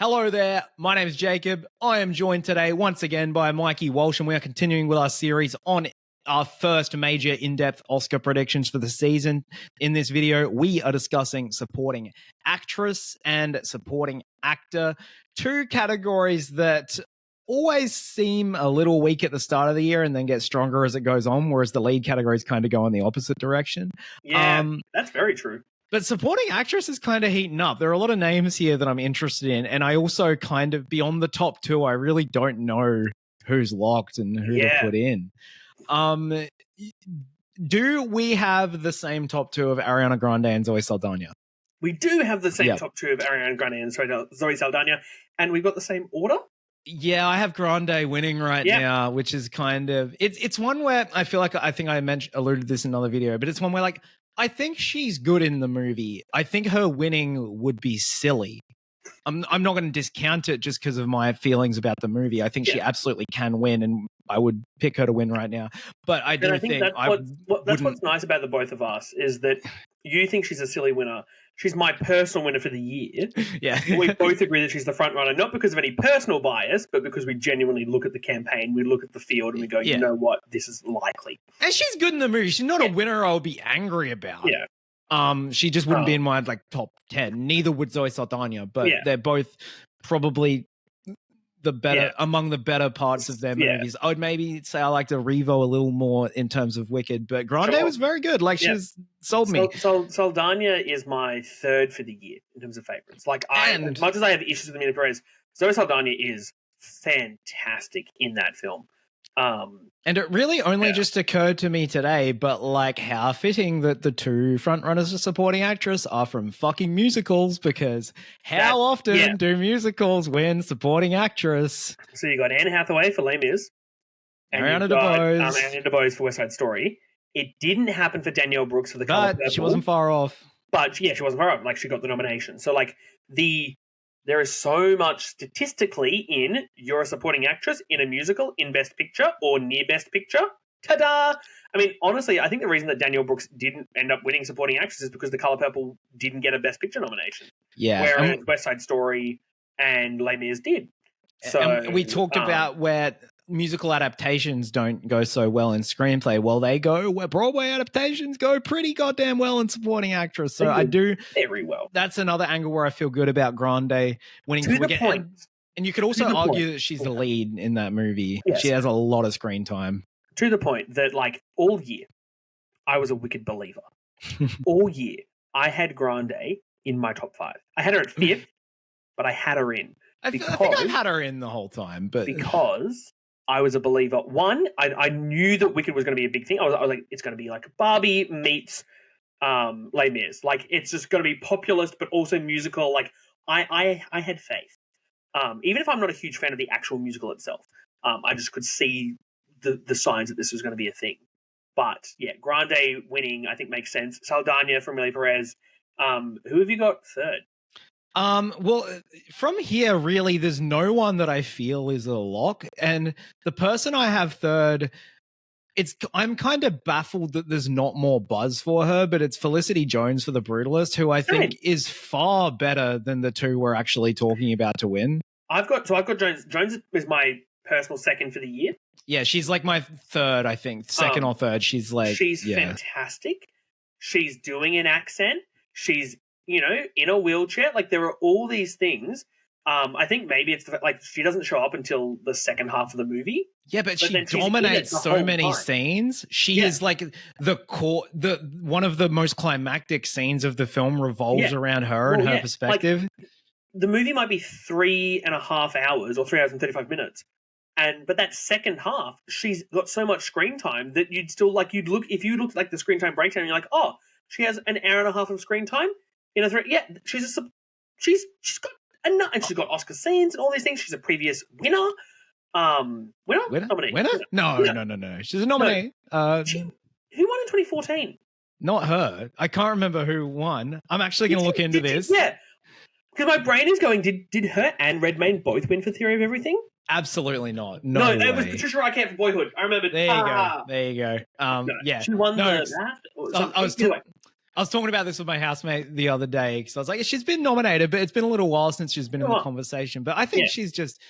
Hello there, my name is Jacob. I am joined today once again by Mikey Walsh, and we are continuing with our series on our first major in-depth Oscar predictions for the season. In this video, we are discussing supporting actress and supporting actor, two categories that always seem a little weak at the start of the year and then get stronger as it goes on, whereas the lead categories kind of go in the opposite direction. Yeah, that's very true. But supporting actress is kind of heating up. There are a lot of names here that I'm interested in, and I also kind of, beyond the top two, I really don't know who's locked and who to put in. Do we have the same top two of Ariana Grande and Zoe Saldana? We do have the same top two of Ariana Grande and Zoe Saldana, and we've got the same order. Yeah, I have Grande winning right now, which is kind of it's one where I feel like I think I alluded to this in another video, but it's one where like I think she's good in the movie. I think her winning would be silly. I'm not going to discount it just because of my feelings about the movie. I think she absolutely can win, and I would pick her to win right now. But I do think that's what's nice about the both of us is that you think she's a silly winner. She's my personal winner for the year. Yeah. We both agree that she's the front runner, not because of any personal bias, but because we genuinely look at the campaign, we look at the field, and we go, you know what, this is likely. And she's good in the movie. She's not a winner I'll be angry about. Yeah. She just wouldn't be in my like top 10. Neither would Zoe Saldana, but they're both probably the better among the better parts of their movies. I would maybe say I like to Revo a little more in terms of Wicked, but Grande was very good. Like she's sold me. Saldana is my third for the year in terms of favorites. Like as much as I have issues with Amelia Perez, Zoe Saldana is fantastic in that film. And it really only just occurred to me today, but like how fitting that the two frontrunners for supporting actress are from fucking musicals, because how often do musicals win supporting actress? So you got Anne Hathaway for Les Mis, and Ariana DeBose for West Side Story. It didn't happen for Danielle Brooks for The Color Purple. She wasn't far off. But yeah, she wasn't far off. Like she got the nomination. So like there is so much statistically in you're a supporting actress in a musical in Best Picture or near Best Picture. Ta-da! I mean, honestly, I think the reason that Danielle Brooks didn't end up winning supporting actress is because The Color Purple didn't get a Best Picture nomination. Yeah. Whereas West Side Story and Les Mis did. So and we talked about where musical adaptations don't go so well in screenplay. Well, they go where Broadway adaptations go pretty goddamn well in supporting actress. So I do very well. That's another angle where I feel good about Grande winning. To the point. And you could also argue that she's the lead in that movie. Yes. She has a lot of screen time. To the point that like all year, I was a Wicked believer. All year, I had Grande in my top 5. I had her at 5th, but I had her in. I think I've had her in the whole time, but because I was a believer. One, I knew that Wicked was going to be a big thing. I was like, it's going to be like Barbie meets Les Mis. Like, it's just going to be populist, but also musical. Like, I had faith. Even if I'm not a huge fan of the actual musical itself, I just could see the signs that this was going to be a thing. But yeah, Grande winning, I think makes sense. Saldana from Amelia Perez. Who have you got third? Well, from here, really, there's no one that I feel is a lock. And the person I have third, I'm kind of baffled that there's not more buzz for her, but it's Felicity Jones for The Brutalist, who I think is far better than the two we're actually talking about to win. I've got Jones. Jones is my personal second for the year. Yeah, she's like my third, I think. Second or third. She's fantastic. She's doing an accent. She's in a wheelchair. Like, there are all these things. I think maybe it's like she doesn't show up until the second half of the movie. Yeah, but she dominates so many scenes. She is like the core. One of the most climactic scenes of the film revolves around her and her perspective. Like, the movie might be 3.5 hours or 3 hours and 35 minutes. But that second half, she's got so much screen time that you'd look like the screen time breakdown and you're like, oh, she has an hour and a half of screen time. She's got enough, and she's got Oscar scenes and all these things. She's a previous winner. Nominee. Winner? No. She's a nominee. Who won in 2014? Not her. I can't remember who won. I'm actually going to look into this. Yeah, because my brain is going. Did her and Redmayne both win for Theory of Everything? Absolutely not. No, it was Patricia Arquette for Boyhood. I remember. There you go. Yeah, she won the. I was talking about this with my housemate the other day because I was like, she's been nominated, but it's been a little while since she's been in the conversation. But I think she's just,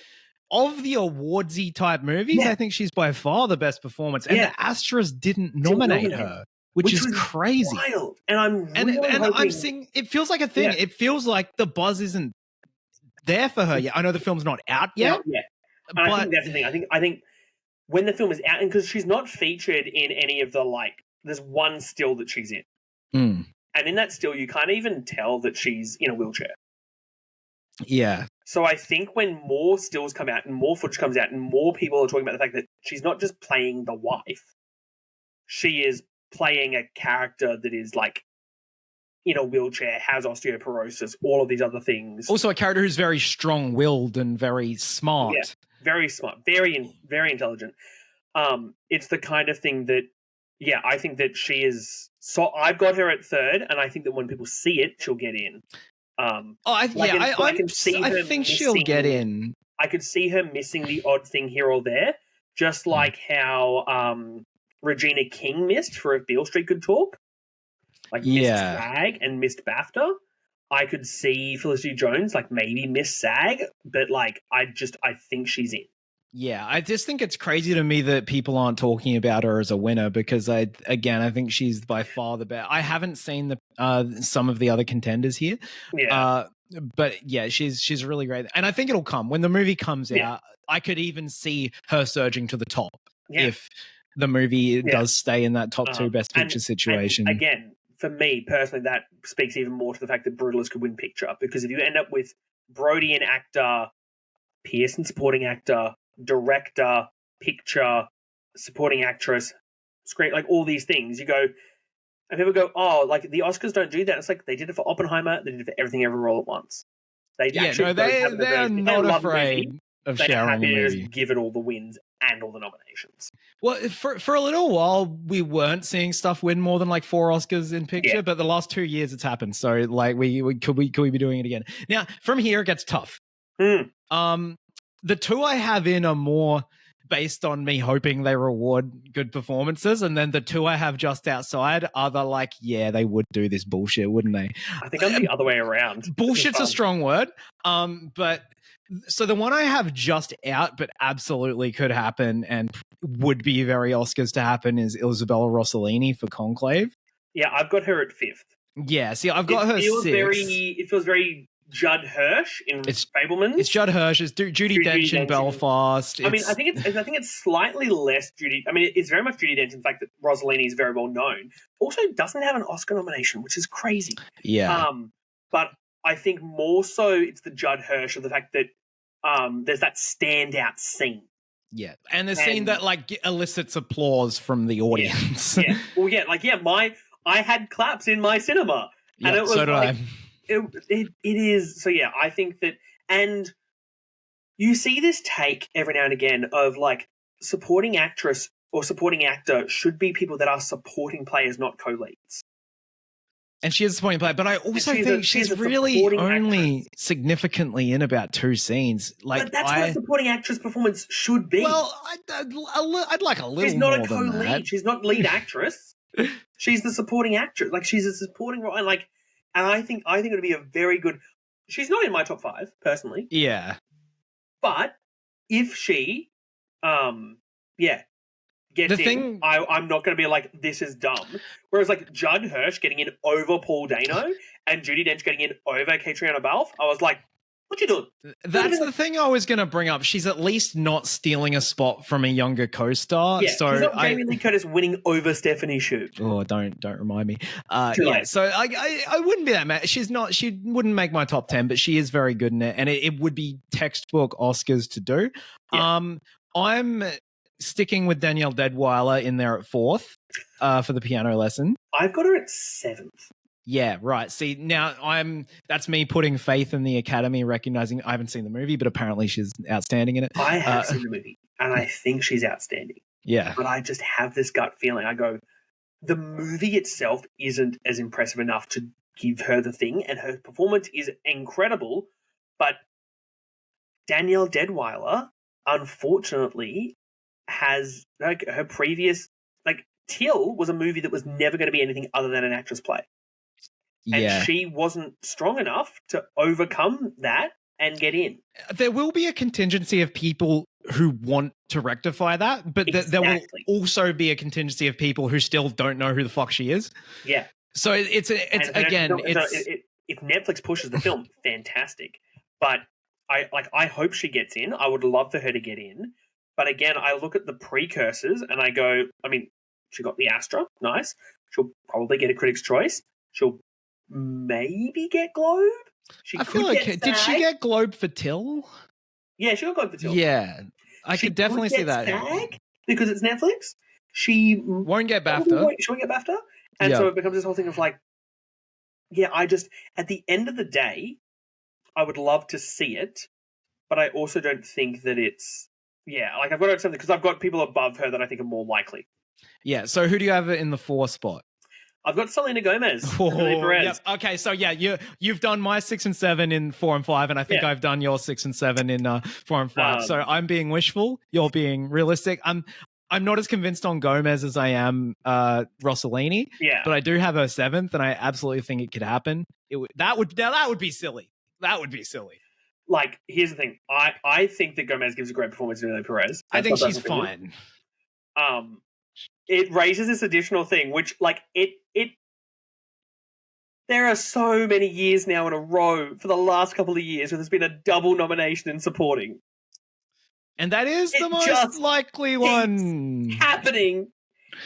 of the awardsy type movies, I think she's by far the best performance. And the Astros didn't nominate her, which is crazy. Wild. And I'm really hoping... I'm seeing, it feels like a thing. Yeah. It feels like the buzz isn't there for her yet. I know the film's not out yet. But I think that's the thing. I think when the film is out, and because she's not featured in any of the, like, there's one still that she's in. And in that still, you can't even tell that she's in a wheelchair. Yeah. So I think when more stills come out and more footage comes out and more people are talking about the fact that she's not just playing the wife, she is playing a character that is, like, in a wheelchair, has osteoporosis, all of these other things. Also a character who's very strong-willed and very smart. Yeah, very smart, very, very intelligent. It's the kind of thing that, I think that she is... So I've got her at third, and I think that when people see it, she'll get in. I think she'll get in. I could see her missing the odd thing here or there, just like how Regina King missed for If Beale Street Could Talk. Like missed SAG and missed BAFTA. I could see Felicity Jones like maybe miss SAG, but like I think she's in. Yeah, I just think it's crazy to me that people aren't talking about her as a winner because I think she's by far the best. I haven't seen the some of the other contenders here. Yeah. But yeah, she's really great. And I think it'll come. When the movie comes out, I could even see her surging to the top if the movie does stay in that top two best picture situation. And again, for me personally, that speaks even more to the fact that Brutalist could win picture, because if you end up with Brody in actor, Pearson supporting actor, director, picture, supporting actress, screen, like all these things, you go, and people go, oh, like the Oscars don't do that. It's like they did it for Oppenheimer, they did it for Everything Everywhere All at Once. They're not afraid of sharing the movie. Just give it all the wins and all the nominations. Well, for a little while, we weren't seeing stuff win more than like 4 Oscars in picture, but the last 2 years it's happened. So like, could we be doing it again? Now, from here it gets tough. The 2 I have in are more based on me hoping they reward good performances, and then the 2 I have just outside are the like, they would do this bullshit, wouldn't they? I think I'm the other way around. Bullshit's a strong word. But so the one I have just out, but absolutely could happen and would be very Oscars to happen, is Isabella Rossellini for Conclave. Yeah, I've got her at 5th. Yeah, see, I've got her 6th. It feels very Judd Hirsch in Fabelmans. It's Judd Hirsch. It's Judi Dench in Belfast. I mean, I think it's slightly less Judi. I mean, it's very much Judi Dench. In fact, that Rossellini is very well known. Also, doesn't have an Oscar nomination, which is crazy. Yeah. But I think more so it's the Judd Hirsch of the fact that there's that standout scene. Yeah, and the scene that like elicits applause from the audience. Yeah. Well, I had claps in my cinema, and it was so did I. It is. So yeah, I think that, and you see this take every now and again of like supporting actress or supporting actor should be people that are supporting players, not co-leads. And she is a supporting player, but I also think she's really only actress. Significantly in about 2 scenes. Like, but that's what a supporting actress performance should be. Well, I'd like a little. She's not more a co-lead. Than that. She's not lead actress. She's the supporting actress. Like, she's a supporting role, and like. And I think it would be a very good... She's not in my top 5, personally. Yeah. But if she, gets in, I'm not going to be like, this is dumb. Whereas, like, Judd Hirsch getting in over Paul Dano and Judi Dench getting in over Catriona Balfe, I was like, what you doing? That's the thing I was going to bring up. She's at least not stealing a spot from a younger co-star. Yeah, so she's not Jamie Lee Curtis winning over Stephanie Hsu. Oh, don't remind me. So I wouldn't be that mad. She wouldn't make my top 10, but she is very good in it, and it would be textbook Oscars to do. Yeah. I'm sticking with Danielle Deadwyler in there at 4th for the piano lesson. I've got her at 7th. Yeah, right. See, now that's me putting faith in the Academy, recognizing I haven't seen the movie, but apparently she's outstanding in it. I have seen the movie, and I think she's outstanding. Yeah. But I just have this gut feeling. I go, the movie itself isn't as impressive enough to give her the thing, and her performance is incredible, but Danielle Deadwyler, unfortunately, has, like, her previous... Like, Till was a movie that was never going to be anything other than an actress play. And Yeah. she wasn't strong enough to overcome that and get in. There will be a contingency of people who want to rectify that, but there will Exactly. also be a contingency of people who still don't know who the fuck she is. Yeah. So it's if Netflix pushes the film, fantastic. But I hope she gets in. I would love for her to get in. But again, I look at the precursors and I go, I mean, she got the Astra, nice. She'll probably get a Critics' Choice. She'll maybe get Globe. I feel like did she get Globe for Till? Yeah, she got Globe for Till. Yeah, I could definitely see that. SAG because it's Netflix. She won't get BAFTA. She won't get BAFTA, and so it becomes this whole thing of like, yeah, I just at the end of the day, I would love to see it, but I also don't think that it's like I've got to something because I've got people above her that I think are more likely. Yeah. So who do you have in the 4 spot? I've got Selena Gomez. Yep. Okay, so you've done my 6 and 7 in 4 and 5, and I think I've done your 6 and 7 in 4 and 5. So I'm being wishful. You're being realistic. I'm not as convinced on Gomez as I am Rossellini. Yeah, but I do have her 7th, and I absolutely think it could happen. That would be silly. That would be silly. Like, here's the thing. I think that Gomez gives a great performance to Emily Perez. I think she's fine. It raises this additional thing, which, like, there are so many years now in a row for the last couple of years where there's been a double nomination in supporting. And that is the most likely one happening.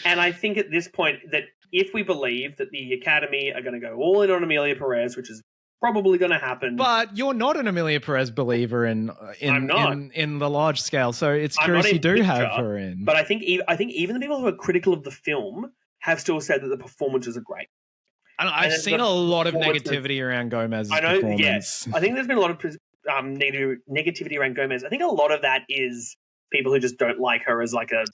And I think at this point that if we believe that the Academy are going to go all in on Amelia Perez, which is probably going to happen. But you're not an Amelia Perez believer in the large scale, so it's curious you do have her in. But I think even the people who are critical of the film have still said that the performances are great. I've seen a lot of negativity around Gomez's performance. Yes, I think there's been a lot of negativity around Gomez. I think a lot of that is people who just don't like her as like a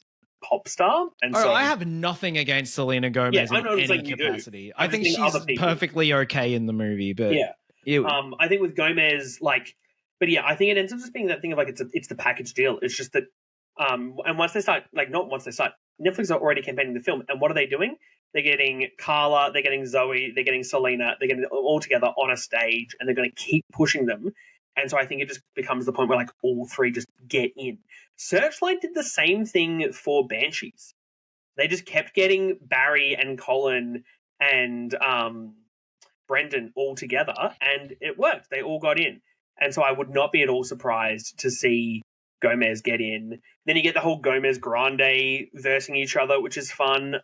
pop star. And so I have nothing against Selena Gomez in any capacity. I think she's perfectly okay in the movie, but I think with Gomez, I think it ends up just being that thing of like it's the package deal. It's just that, and Netflix are already campaigning the film, and what are they doing? They're getting Carla, they're getting Zoe, they're getting Selena, they're getting all together on a stage, and they're going to keep pushing them. And so I think it just becomes the point where like all three just get in. Searchlight did the same thing for Banshees. They just kept getting Barry and Colin and Brendan all together, and it worked. They all got in. And so I would not be at all surprised to see Gomez get in. Then you get the whole Gomez Grande versing each other, which is fun.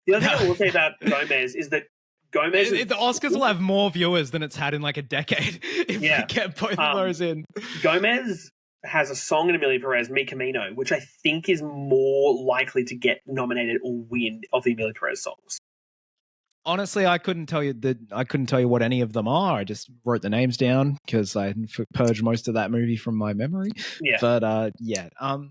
The other thing I will say about Gomez is that Gomez... The Oscars will have more viewers than it's had in like a decade if we get both of those in. Gomez has a song in Amelia Perez, Mi Camino, which I think is more likely to get nominated or win of the Amelia Perez songs. Honestly, I couldn't tell you what any of them are. I just wrote the names down because I purged most of that movie from my memory. Yeah. But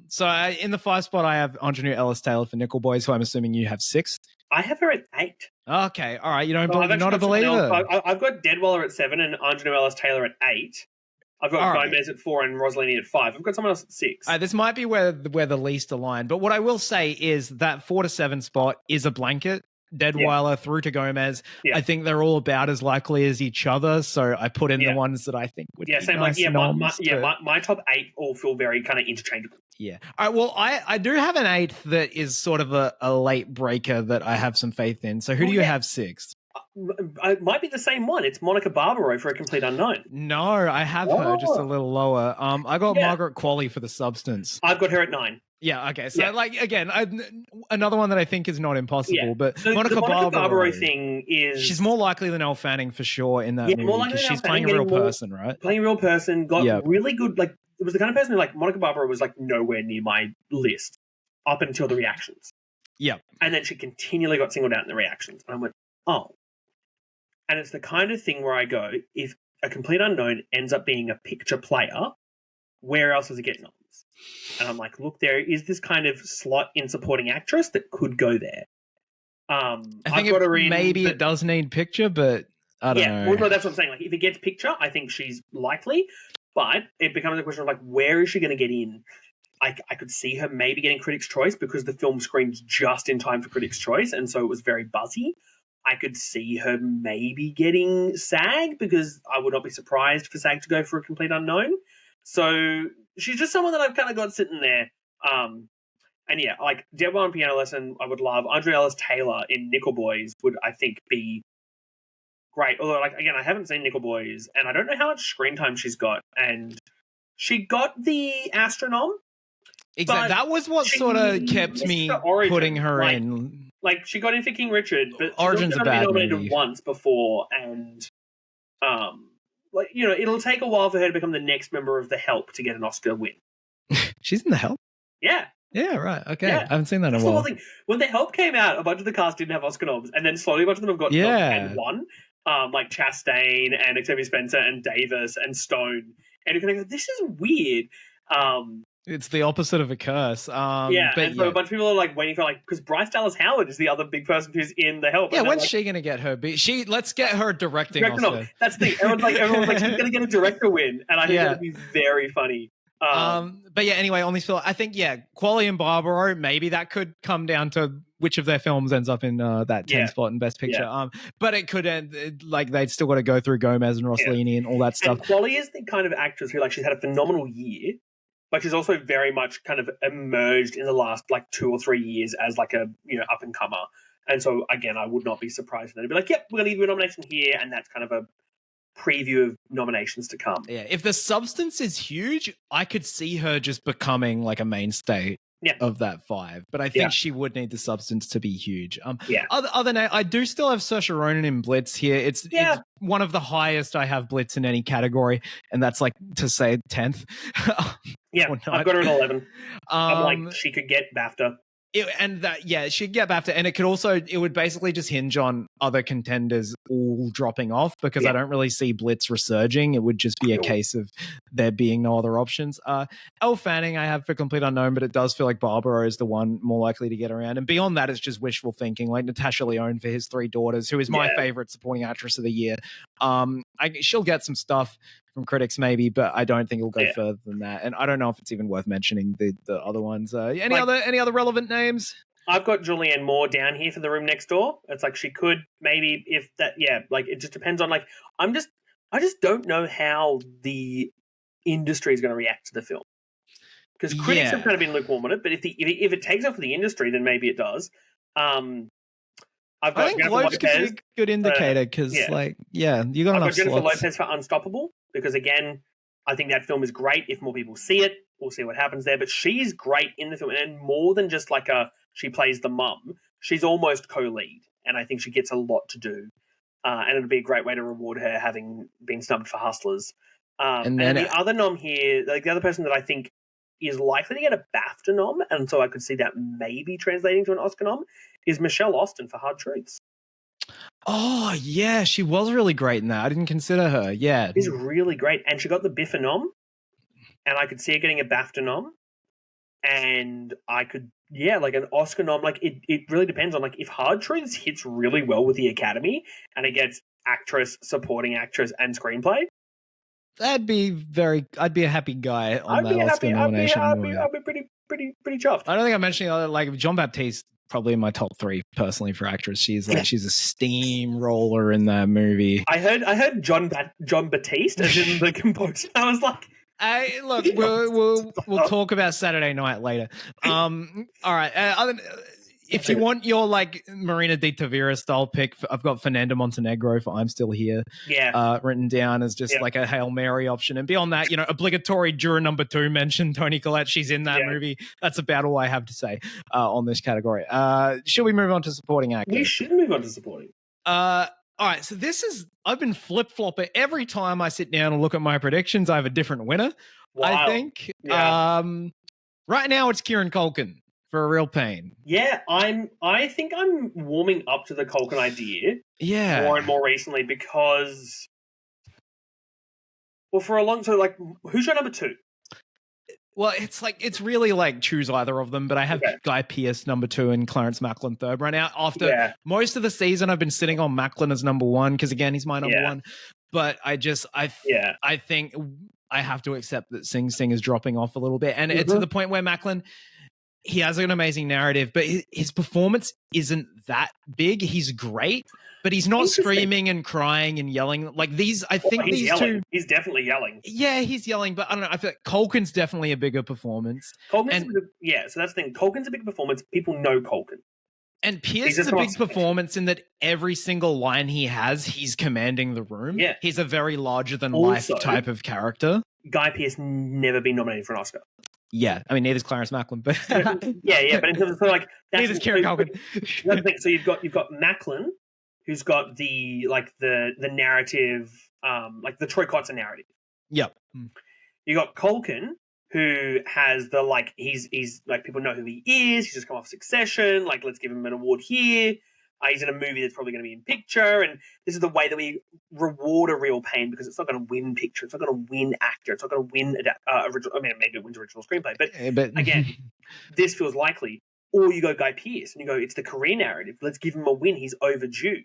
so in the 5 spot, I have Ingenue Ellis Taylor for Nickel Boys, who I'm assuming you have 6th. I have her at 8. Okay, all right. You're not a believer. I've got Deadwaller at 7 and Ingenue Ellis Taylor at 8. I've got Gomez at 4 and Rossellini at 5. I've got someone else at 6. This might be where the least aligned. But what I will say is that 4 to 7 spot is a blanket. Deadweiler through to Gomez. I think they're all about as likely as each other, so I put in the ones that I think would be same nice my top 8 all feel very kind of interchangeable. Yeah. All right, well, I do have an 8th that is sort of a late breaker that I have some faith in. So who do you have 6th? It might be the same one. It's Monica Barbaro for A Complete Unknown. No, I have her just a little lower. I got Margaret Qualley for The Substance. I've got her at 9. Yeah, okay. So, again, another one that I think is not impossible, but Monica Barbaro thing is... She's more likely than Elle Fanning for sure in that movie, because she's playing a real person, right? Playing a real person, got really good... Like, it was the kind of person who, like, Monica Barbaro was, like, nowhere near my list up until the reactions. Yeah. And then she continually got singled out in the reactions. And I went, oh. And it's the kind of thing where I go, if A Complete Unknown ends up being a picture player, where else does it get noms? And I'm like, look, there is this kind of slot in supporting actress that could go there. I think it does need picture, but I don't know. Well, no, that's what I'm saying. Like, if it gets picture, I think she's likely, but it becomes a question of like, where is she going to get in? I could see her maybe getting Critics' Choice because the film screens just in time for Critics' Choice, and so it was very buzzy. I could see her maybe getting SAG, because I would not be surprised for SAG to go for a complete unknown. So she's just someone that I've kind of got sitting there. And yeah, like Dead One Piano Lesson, I would love. Andre Ellis Taylor in Nickel Boys would, I think, be great. Although, like, again, I haven't seen Nickel Boys, and I don't know how much screen time she's got. And she got the Astronom. Exactly. That was what sort of kept me putting her in. Like, she got in for King Richard, but Origin's she's a bad nominated movie. once before, and like, you know, it'll take a while for her to become the next member of The Help to get an Oscar win. She's in The Help? Yeah. Yeah, right. Okay. Yeah. I haven't seen that in a That's the while. whole thing. When The Help came out, a bunch of the cast didn't have Oscar noms, and then slowly a bunch of them have got noms and won. Like Chastain and Octavia Spencer and Davis and Stone. And you're going to go, this is weird. It's the opposite of a curse. Yeah, but and so a bunch of people are like waiting for, like, because Bryce Dallas Howard is the other big person who's in The Help. Yeah, when's like, she going to get her? Let's get her directing Oscar. That's the thing. Everyone's like, she's going to get a director win, and I think that would be very funny. But yeah, anyway, on this film, I think, Qualley and Barbaro, maybe that could come down to which of their films ends up in that 10 spot in Best Picture. Yeah. But it could end, like, they'd still got to go through Gomez and Rossellini and all that stuff. And Qualley is the kind of actress who, like, she's had a phenomenal year, but she's also very much kind of emerged in the last, like, 2 or 3 years as, like, a, you know, up-and-comer. And so, again, I would not be surprised if they'd be like, yep, we're going to give you a nomination here, and that's kind of a preview of nominations to come. Yeah, if the substance is huge, I could see her just becoming, like, a mainstay of that 5. But I think she would need the substance to be huge. Other than that, I do still have Saoirse Ronan in Blitz here. It's one of the highest I have Blitz in any category, and that's, like, to say 10th. I've got her at 11. I'm like, she could get BAFTA. She'd get BAFTA, and it would basically just hinge on other contenders all dropping off, because I don't really see Blitz resurging. It would just be a case of there being no other options. Elle Fanning I have for Complete Unknown, but it does feel like Barbara is the one more likely to get around. And beyond that, it's just wishful thinking, like Natasha Lyonne for His Three Daughters, who is my favorite supporting actress of the year. She'll get some stuff from critics maybe, but I don't think it'll go further than that. And I don't know if it's even worth mentioning the other ones. Any other relevant names? I've got Julianne Moore down here for The Room Next Door. It's like she could maybe, if that, like, it just depends on, like, I just don't know how the industry is going to react to the film, because critics have kind of been lukewarm on it. But if it takes off for the industry, then maybe it does. I think Globes could be a good indicator, because you got enough Jennifer slots. Lopez for Unstoppable, because again, I think that film is great. If more people see it, we'll see what happens there. But she's great in the film, and more than just like she plays the mum. She's almost co-lead, and I think she gets a lot to do. And it'll be a great way to reward her having been snubbed for Hustlers. And the other nom here, like the other person that I think is likely to get a BAFTA nom, and so I could see that maybe translating to an Oscar nom, is Michelle Austin for Hard Truths. Oh, yeah, she was really great in that. I didn't consider her. Yeah. She's really great. And she got the Biffa nom, and I could see her getting a BAFTA nom. And I could, like an Oscar nom. Like, it really depends on, like, if Hard Truths hits really well with the Academy and it gets actress, supporting actress, and screenplay, I'd be a happy guy on that Oscar nomination. I'd be pretty chuffed. I don't think I'm mentioning other, like, John Baptiste, probably in my top 3 personally for actress. She's a steamroller in that movie. I heard John Baptiste as in the composer. I was like, look, we'll talk about Saturday Night later. All right. If you want your, like, Marina Di Tavira style pick, I've got Fernanda Montenegro for I'm Still Here. Written down as just like a Hail Mary option. And beyond that, obligatory juror number 2 mention Toni Collette. She's in that movie. That's about all I have to say on this category. Should we move on to supporting actor? We should move on to supporting. All right, so I've been flip-flopping. Every time I sit down and look at my predictions, I have a different winner, I think. Yeah. Right now, it's Kieran Culkin for A Real Pain. Yeah, I think I'm warming up to the Culkin idea more and more recently, because, well, for a long time, like, who's your number 2? Well, it's really like choose either of them, but I have Guy Pearce number 2 and Clarence Macklin third right now. After most of the season, I've been sitting on Macklin as number 1 because, again, he's my number 1. But I think I have to accept that Sing Sing is dropping off a little bit, and it's to the point where Macklin, he has an amazing narrative, but his performance isn't that big. He's great, but he's not screaming and crying and yelling like these. I think he's these yelling. two. He's definitely yelling. Yeah, he's yelling, but I don't know. I feel like Culkin's definitely a bigger performance. So that's the thing. Culkin's a big performance. People know Culkin. And Pierce is a big performance in that every single line he has, he's commanding the room. Yeah. He's a very larger-than-life type of character. Guy Pearce never been nominated for an Oscar. Yeah, I mean, neither's Clarence Macklin, but yeah, but in terms of like neither's Kieran Culkin. That's the thing. So you've got Macklin, who's got the narrative, like the Troy Kotsur narrative. Yep. You got Culkin, who has the like he's like people know who he is. He's just come off Succession. Like, let's give him an award here. He's in a movie that's probably going to be in picture, and this is the way that we reward a real pain because it's not going to win picture, it's not going to win actor, it's not going to win original. I mean, maybe it wins original screenplay, but again, this feels likely. Or you go Guy Pearce and you go, it's the career narrative. Let's give him a win. He's overdue,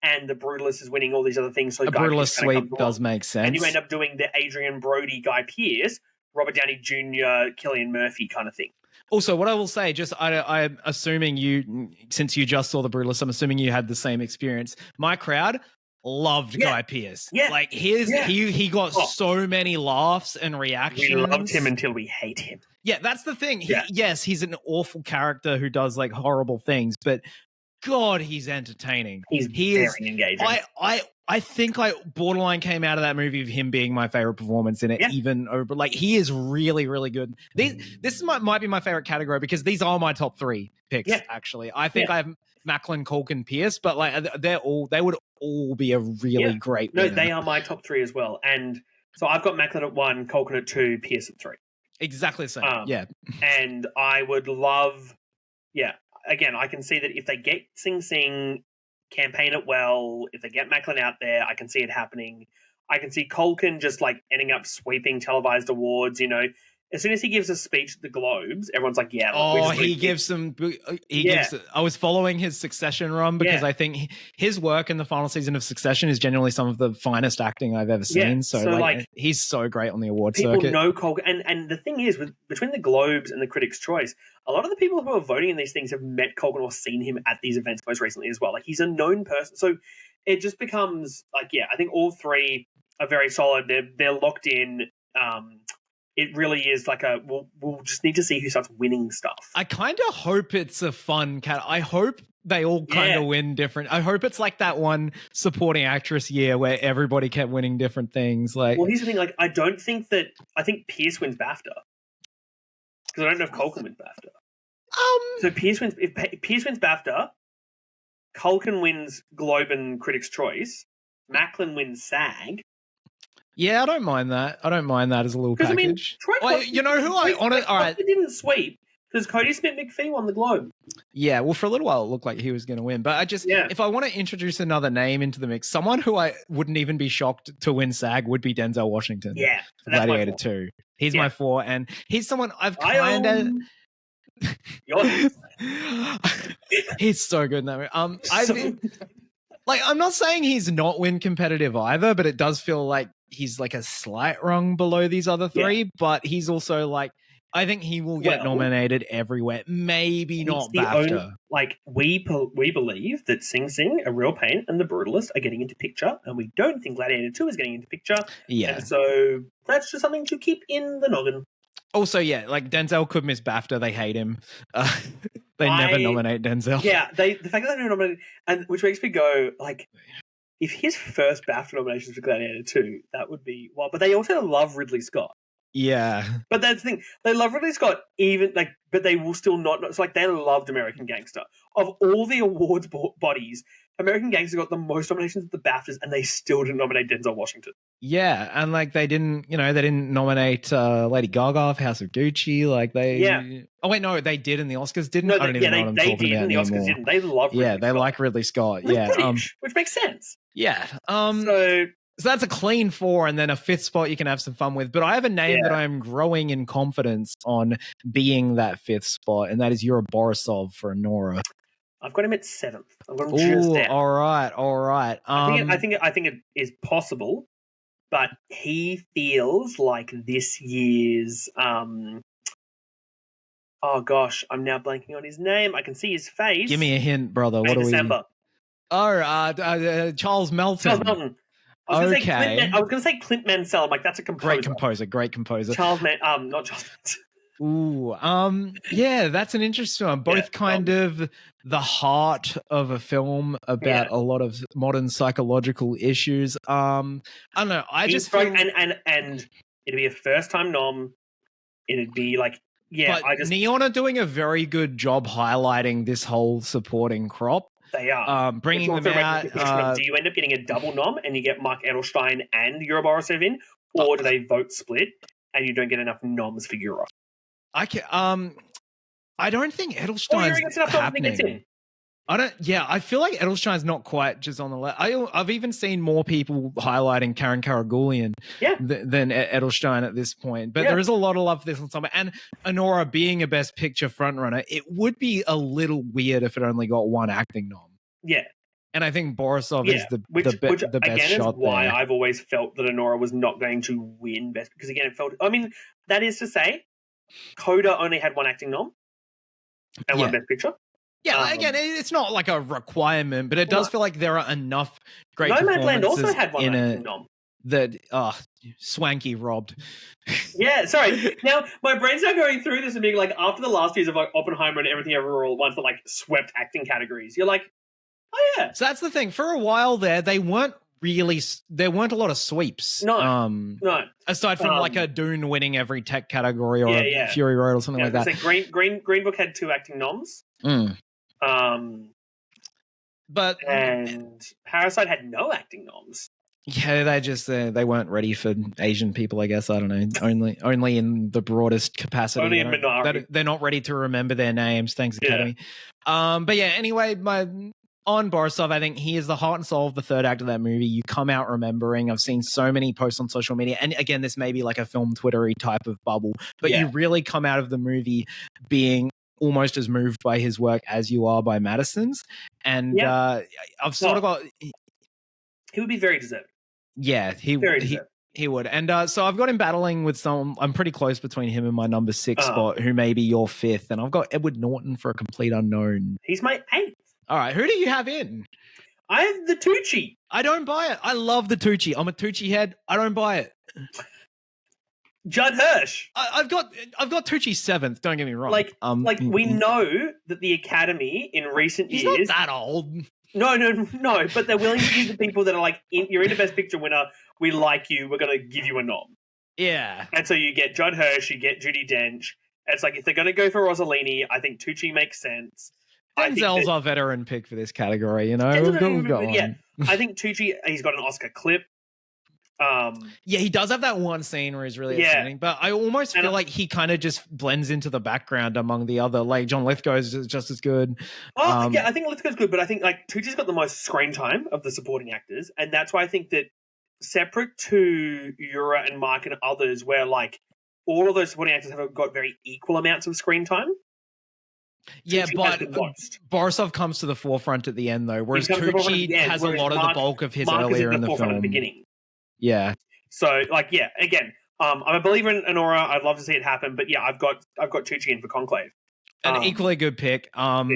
and the Brutalist is winning all these other things. So a Brutalist sweep does make sense, and you end up doing the Adrian Brody, Guy Pearce, Robert Downey Jr., Cillian Murphy kind of thing. Also, what I will say, just I'm assuming you, since you just saw The Brutalist, I'm assuming you had the same experience. My crowd loved Guy Pearce. Yeah. Like he got so many laughs and reactions. We loved him until we hate him. Yeah, that's the thing. Yes, he's an awful character who does like horrible things, but God, he's entertaining. He very engaging. I think I borderline came out of that movie of him being my favorite performance in it, even over. Like, he is really, really good. This might be my favorite category because these are my top three picks. Actually, I think I have Macklin, Culkin, Pearce, but like they would all be a really great. No, winner. they are my top three as well. And so I've got Macklin at 1, Culkin at 2, Pearce at 3. Exactly the same. And I would love. Again, I can see that if they get Sing Sing, campaign it well, if they get Macklin out there, I can see it happening. I can see Culkin just like ending up sweeping televised awards, you know. As soon as he gives a speech at the Globes, everyone's like, he gives some. I was following his Succession run because I think his work in the final season of Succession is genuinely some of the finest acting I've ever seen. So like, he's so great on the award circuit. People know Culkin, and the thing is, between the Globes and the Critics' Choice, a lot of the people who are voting in these things have met Culkin or seen him at these events most recently as well. Like, he's a known person, so it just becomes like, I think all three are very solid. They're locked in. It really is like we'll just need to see who starts winning stuff. I kind of hope it's a fun cat. I hope they all kind of win different. I hope it's like that one supporting actress year where everybody kept winning different things. Like, well, here's the thing. Like, I think Pearce wins BAFTA because I don't know if Culkin wins BAFTA. So if Pearce wins BAFTA, Culkin wins Globe and Critics' Choice, Macklin wins SAG. Yeah, I don't mind that. I don't mind that as a little package. I mean, you know who I on it? All right, it didn't sweep because Cody Smith McPhee won the Globe. Yeah, well, for a little while it looked like he was going to win, but I just if I want to introduce another name into the mix, someone who I wouldn't even be shocked to win SAG would be Denzel Washington. Yeah, Gladiator 2. He's my 4, and he's someone I've kind of. He's so good in that movie. I'm not saying he's not win competitive either, but it does feel like he's like a slight rung below these other three. But he's also like, I think he will get nominated everywhere. Maybe not BAFTA. We believe that Sing Sing, A Real Pain, and The Brutalist are getting into picture, and we don't think Gladiator 2 is getting into picture. Yeah. And so that's just something to keep in the noggin. Also, like Denzel could miss BAFTA. They hate him. They never nominate Denzel. Yeah, the fact that they don't nominate, and which makes me go, like, if his first BAFTA nomination is for Gladiator 2, that would be wild. But they also love Ridley Scott. Yeah. But that's the thing. They love Ridley Scott, but they will still not. It's like they loved American Gangster. Of all the awards bodies, American Gangster got the most nominations at the BAFTAs, and they still didn't nominate Denzel Washington. Yeah, and like they didn't nominate Lady Gaga for House of Gucci. Like they. Yeah. Oh wait, no, they did in the Oscars, didn't? No, I don't even know what I'm talking did about in the anymore. Oscars, didn't they? Love Ridley they Scott. like Ridley Scott. British, which makes sense. Yeah. So that's a clean 4, and then a 5th spot you can have some fun with. But I have a name that I'm growing in confidence on being that 5th spot, and that is Yura Borisov for Nora. I've got him at 7th. I've got him just down. All right. I think it is possible, but he feels like this year's Oh gosh, I'm now blanking on his name. I can see his face. Give me a hint, brother. May What are we? December. Oh, Charles Melton. Charles Melton. I was going to say Clint Mansell. I'm like, that's a composer. Great composer. Not Charles Manson. Ooh, yeah, that's an interesting one. Both kind of the heart of a film about a lot of modern psychological issues. I don't know. I just feel... and it'd be a first time nom. It'd be like, Neon are doing a very good job highlighting this whole supporting crop. They are bringing them out. Do you end up getting a double nom and you get Mark Edelstein and Yura Borisov in, or do they vote split and you don't get enough noms for Yura? I don't think Edelstein's happening. I feel like Edelstein's not quite just on the left. I've even seen more people highlighting Karen Karagulian than Edelstein at this point. But there is a lot of love for this on summer. And Honora being a Best Picture frontrunner, it would be a little weird if it only got one acting nom. Yeah. And I think Borisov is the best again, shot is why there. I've always felt that Honora was not going to win Best, because again, that is to say, Coda only had one acting nom and one Best Picture. Yeah, again, it's not like a requirement, but it does feel like there are enough great performances. Nomadland also had one acting nom. That swanky robbed. Yeah, sorry. Now my brain's now going through this and being like, after the last years of like Oppenheimer and Everything Everywhere All at Once that like swept acting categories, you're like, oh yeah. So that's the thing. For a while there weren't a lot of sweeps. No. Aside from like a Dune winning every tech category or a Fury Road or something like that. So Green Book had 2 acting noms. And Parasite had no acting noms. Yeah, they weren't ready for Asian people, I guess. I don't know. Only in the broadest capacity. Only in minority. They're not ready to remember their names. Thanks, Academy. But yeah, anyway, on Borisov, I think he is the heart and soul of the third act of that movie. You come out remembering. I've seen so many posts on social media. And again, this may be like a film Twittery type of bubble, but you really come out of the movie being almost as moved by his work as you are by Madison's. And I've sort of got... He would be very deserved. Yeah, he would. And so I've got him battling with I'm pretty close between him and my number 6 spot, who may be your 5th. And I've got Edward Norton for a complete unknown. He's my 8th. All right, who do you have in? I have the Tucci. I don't buy it. I love the Tucci. I'm a Tucci head. I don't buy it. Judd Hirsch. I've got Tucci 7th. Don't get me wrong. We know that the Academy in recent years. He's not that old. No. But they're willing to give the people that are like, you're in a Best Picture winner. We like you. We're going to give you a nom. Yeah. And so you get Judd Hirsch. You get Judi Dench. It's like, if they're going to go for Rossellini, I think Tucci makes sense. Denzel's our veteran pick for this category, you know. We've got one. I think Tucci, he's got an Oscar clip. He does have that one scene where he's really outstanding, but I almost feel like he kind of just blends into the background among the other. Like John Lithgow is just as good. I think Lithgow's good, but I think like Tucci's got the most screen time of the supporting actors, and that's why I think that separate to Yura and Mark and others, where like all of those supporting actors have got very equal amounts of screen time. Yeah, but Borisov comes to the forefront at the end, though, whereas Tucci has a lot of the bulk of his earlier in the film. At the beginning. Yeah. So, again, I'm a believer in Honora. I'd love to see it happen, but I've got Tucci in for Conclave. An equally good pick. I've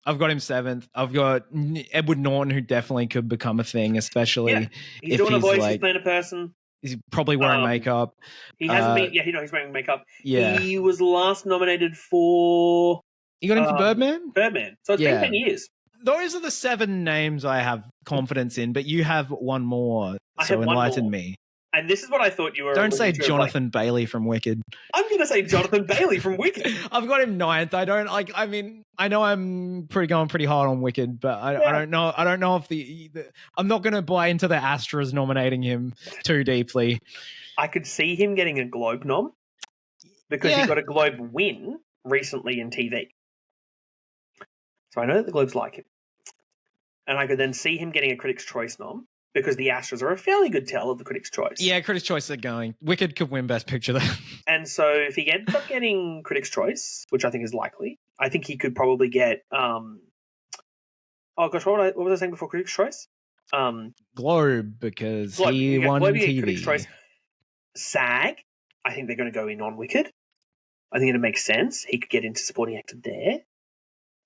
got him 7th. I've got Edward Norton, who definitely could become a thing, especially he's doing a voice. He's playing a person. He's probably wearing makeup. He hasn't been. He's wearing makeup. Yeah. He was last nominated for. You got him for Birdman? Birdman. So it's been 10 years. Those are the 7 names I have confidence in, but you have one more. So enlighten me. And this is what I thought you were. Don't say Jonathan Bailey from Wicked. I'm going to say Jonathan Bailey from Wicked. I've got him 9th. I don't like. I mean, I know I'm going pretty hard on Wicked, but I don't know. I don't know if I'm not going to buy into the Astras nominating him too deeply. I could see him getting a Globe nom because he got a Globe win recently in TV. So I know that the Globes like him. And I could then see him getting a Critics' Choice nom because the Astros are a fairly good tell of the Critics' Choice. Yeah, Critics' Choice are going. Wicked could win Best Picture though. And so if he ends up getting Critics' Choice, which I think is likely, I think he could probably get what was I saying before Critics' Choice? Globe, because he won Globe, TV. Critics' Choice. SAG, I think they're going to go in on Wicked. I think it'd make sense. He could get into supporting actor there.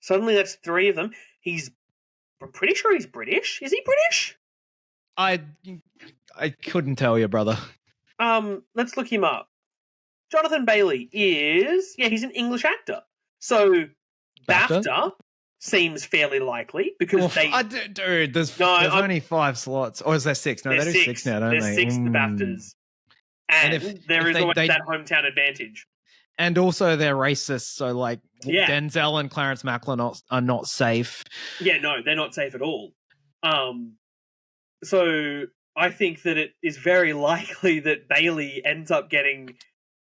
Suddenly, that's 3 of them. I'm pretty sure he's British. Is he British? I couldn't tell you, brother. Let's look him up. Jonathan Bailey he's an English actor. So BAFTA seems fairly likely because there's only 5 slots. Or is there 6? No, they do 6 now, don't they? There's 6 the BAFTAs. And there is always that hometown advantage. And also they're racist, so Denzel and Clarence Macklin are not safe. Yeah, no, they're not safe at all. So I think that it is very likely that Bailey ends up getting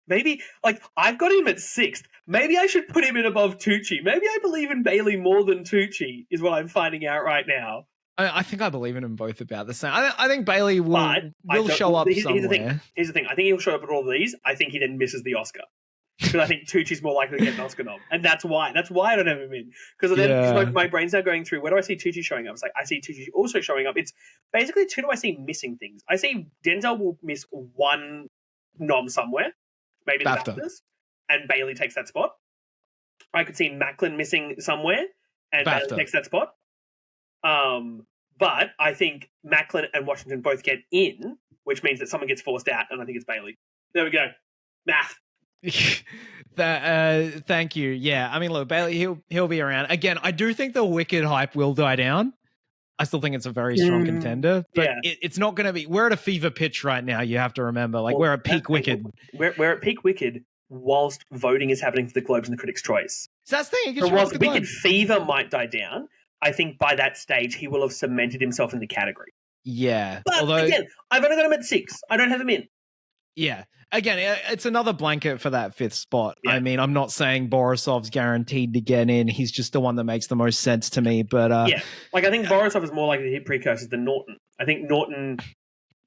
maybe I've got him at 6th. Maybe I should put him in above Tucci. Maybe I believe in Bailey more than Tucci is what I'm finding out right now. I think I believe in them both about the same. I think Bailey will show up somewhere. Here's the thing. I think he'll show up at all of these. I think he then misses the Oscar. Because I think Tucci's more likely to get an Oscar nom. And that's why I don't have him in. Because then my brain's now going through, where do I see Tucci showing up? It's I see Tucci also showing up. It's basically 2 do I see missing things. I see Denzel will miss 1 nom somewhere. Maybe the BAFTAs. And Bailey takes that spot. I could see Macklin missing somewhere. And BAFTA. Bailey takes that spot. But I think Macklin and Washington both get in, which means that someone gets forced out, and I think it's Bailey. There we go. Math. Thank you. Yeah, I mean, look, Bailey, he'll be around again. I do think the Wicked hype will die down. I still think it's a very strong contender, but it's not going to be. We're at a fever pitch right now. You have to remember, we're at peak Wicked. We're at peak Wicked, whilst voting is happening for the Globes and the Critics' Choice. So that's the thing. So whilst Wicked fever might die down, I think by that stage he will have cemented himself in the category. Yeah, but again, I've only got him at 6. I don't have him in. Yeah. Again, it's another blanket for that 5th spot. Yeah. I mean, I'm not saying Borisov's guaranteed to get in. He's just the one that makes the most sense to me. But I think Borisov is more likely to hit precursors than Norton. I think Norton,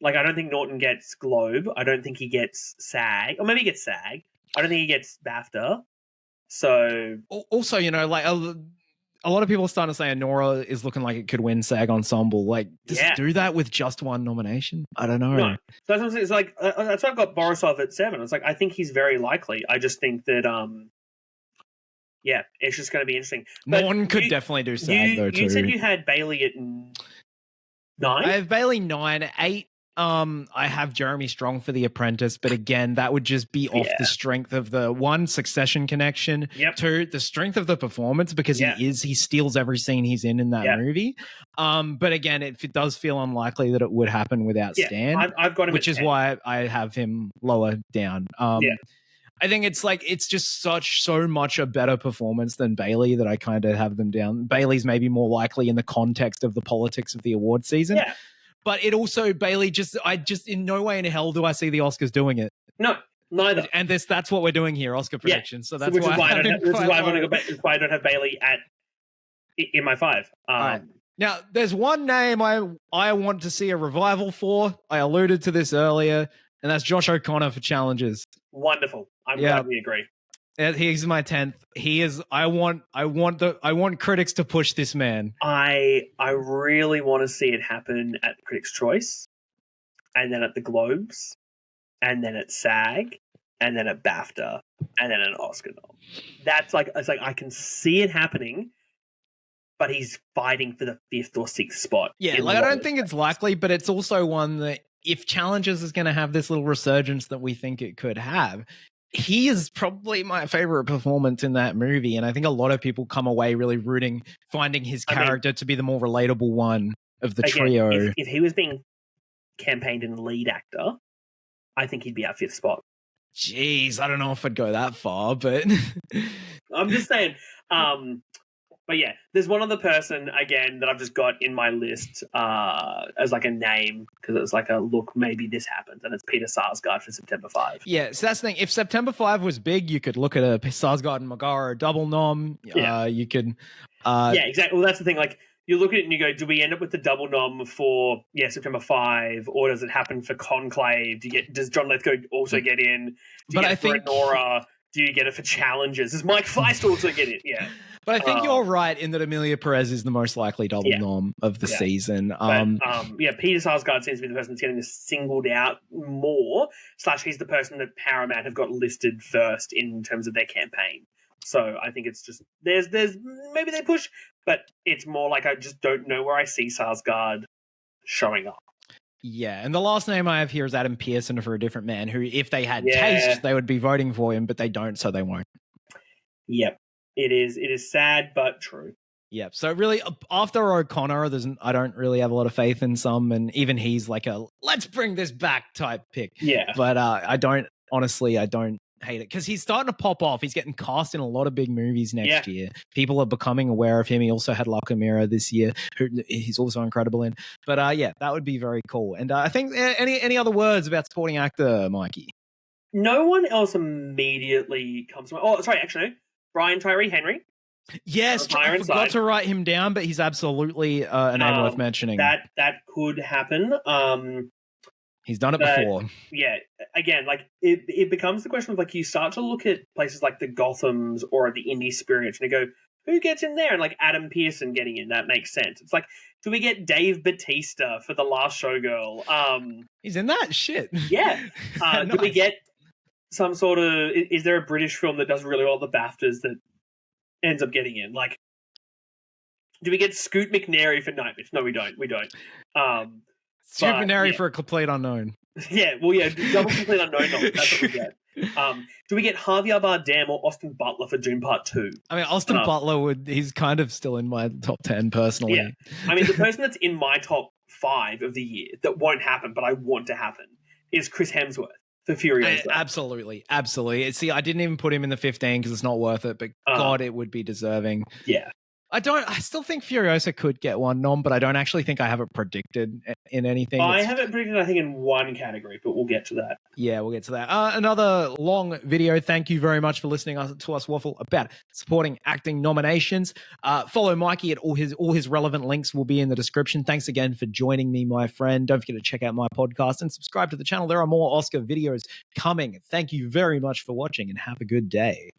I don't think Norton gets Globe. I don't think he gets SAG. Or maybe he gets SAG. I don't think he gets BAFTA. So also, a lot of people are starting to say Anora is looking like it could win SAG Ensemble. Does it do that with just 1 nomination? I don't know. No. So that's what that's why I've got Borisov at 7. It's I think he's very likely. I just think that, it's just going to be interesting. Norton could definitely do SAG, though, too. You said you had Bailey at 9? I have Bailey 9. 8, I have Jeremy Strong for The Apprentice, but again, that would just be off the strength of the 1, Succession connection, 2, the strength of the performance, because he steals every scene he's in that movie. But again, it does feel unlikely that it would happen without Stan. I've got him, which is 10. Why I have him lower down. I think it's just so much a better performance than Bailey that I kind of have them down. Bailey's maybe more likely in the context of the politics of the award season. Yeah. But it also, Bailey, I just in no way in hell do I see the Oscars doing it. No, neither. And that's what we're doing here, Oscar predictions. So that's why I don't have Bailey in my 5. Right. Now, there's one name I want to see a revival for. I alluded to this earlier, and that's Josh O'Connor for Challenges. Wonderful. I'm glad we agree. He's my 10th. He is. I want critics to push this man. I really want to see it happen at the Critics' Choice, and then at the Globes, and then at SAG, and then at BAFTA, and then an Oscar nom. That's I can see it happening, but he's fighting for the 5th or 6th spot. Yeah, I don't think it's likely, but it's also one that if Challenges is going to have this little resurgence that we think it could have, he is probably my favorite performance in that movie. And I think a lot of people come away really finding his character to be the more relatable one of the trio. If he was being campaigned in lead actor, I think he'd be our 5th spot. Jeez, I don't know if I'd go that far, but I'm just saying. But yeah, there's one other person, again, that I've just got in my list as a name, because it's look, maybe this happens, and it's Peter Sarsgaard for September 5. Yeah, so that's the thing. If September 5 was big, you could look at a Sarsgaard and Magara double nom. Yeah. You could... yeah, exactly. Well, that's the thing. You look at it and you go, do we end up with the double nom for September 5, or does it happen for Conclave? Does John Lithgow also get in? I think Nora? Do you get it for challenges? Does Mike Feist also get it? Yeah. But I think you're right in that Amelia Perez is the most likely double nom of the season. Peter Sarsgaard seems to be the person that's getting this singled out more. / he's the person that Paramount have got listed first in terms of their campaign. So I think it's just there's maybe they push, but it's more like I just don't know where I see Sarsgaard showing up. Yeah, and the last name I have here is Adam Pearson for A Different Man, who, if they had taste, they would be voting for him, but they don't, so they won't. Yep. It is sad, but true. Yep. So really, after O'Connor, I don't really have a lot of faith in some, and even he's like a let's bring this back type pick. Yeah. But I don't hate it because he's starting to pop off. He's getting cast in a lot of big movies next year. People are becoming aware of him. He also had La Chimera this year, who he's also incredible in. But that would be very cool. And I think any other words about supporting actor, Mikey? No one else immediately comes to mind. Oh, sorry, actually, no. Brian Tyree Henry. Yes, I forgot to write him down, but he's absolutely a name worth mentioning. That could happen. He's done it before. Yeah, again, like it becomes the question of like you start to look at places like the Gothams or the Indie Spirits and you go, who gets in there? And like Adam Pearson getting in, that makes sense. It's like, do we get Dave Bautista for The Last Showgirl? He's in that shit. Yeah. Nice. Do we get some sort of? Is there a British film that does really well at the BAFTAs that ends up getting in? Like, do we get Scoot McNairy for Nightwish? No, we don't. Scoot McNairy for A Complete Unknown. Yeah, well, yeah, double Complete Unknown. That's what we get. Do we get Javier Bardem or Austin Butler for Dune Part 2? I mean, Austin Butler he's kind of still in my top 10 personally. Yeah. I mean, the person that's in my top 5 of the year that won't happen, but I want to happen, is Chris Hemsworth for Furiosa. Absolutely. See, I didn't even put him in the 15 because it's not worth it, but God, it would be deserving. Yeah. I still think Furiosa could get one nom, but I don't actually think I have it predicted in anything. I have it predicted, I think, in one category, but we'll get to that. Yeah, we'll get to that. Another long video. Thank you very much for listening to us waffle about supporting acting nominations. Follow Mikey at all his relevant links will be in the description. Thanks again for joining me, my friend. Don't forget to check out my podcast and subscribe to the channel. There are more Oscar videos coming. Thank you very much for watching and have a good day.